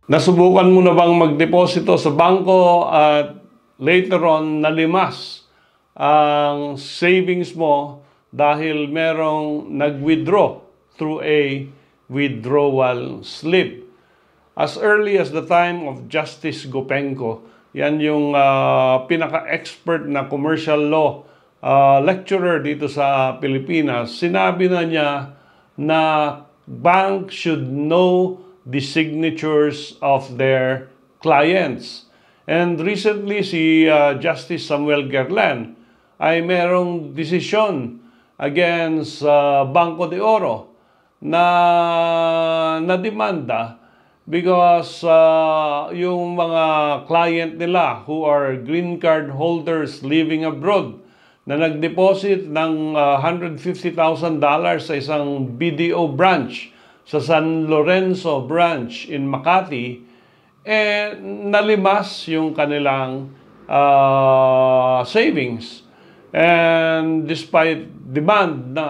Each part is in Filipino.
Nasubukan mo na bang magdeposito sa bangko at later on nalimas ang savings mo dahil merong nag-withdraw through a withdrawal slip? As early as the time of Justice Gopenko, yan yung pinaka-expert na commercial law lecturer dito sa Pilipinas, sinabi na niya na bank should know the signatures of their clients. And recently, si Justice Samuel Gerlan ay merong desisyon against Banco de Oro na demanda because yung mga client nila who are green card holders living abroad na nag-deposit ng $150,000 sa isang BDO branch sa San Lorenzo branch in Makati, nalimas yung kanilang savings. And despite demand na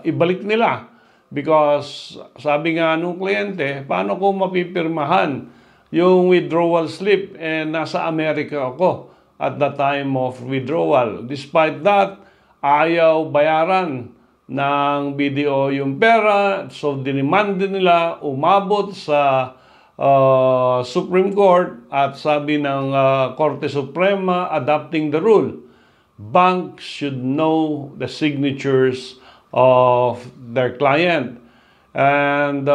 ibalik nila, because sabi nga nung kliyente, paano ko mapipirmahan yung withdrawal slip nasa Amerika ako at the time of withdrawal. Despite that, ayaw bayaran ng BDO yung pera, so dinemand nila, umabot sa Supreme Court at sabi ng Korte Suprema adopting the rule, banks should know the signatures of their client. And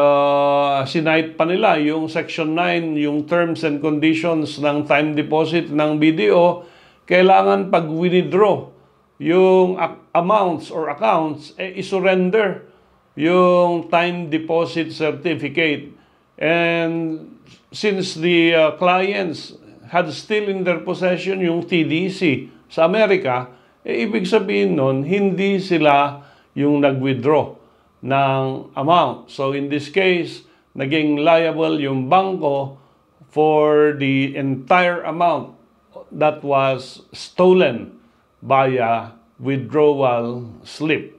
sinite pa nila yung Section 9, yung terms and conditions ng time deposit ng BDO, kailangan pag withdraw yung amounts or accounts, isurrender yung time deposit certificate. And since the clients had still in their possession yung TDC sa Amerika, ibig sabihin nun, hindi sila yung nag-withdraw ng amount. So in this case, naging liable yung bangko for the entire amount that was stolen via withdrawal slip.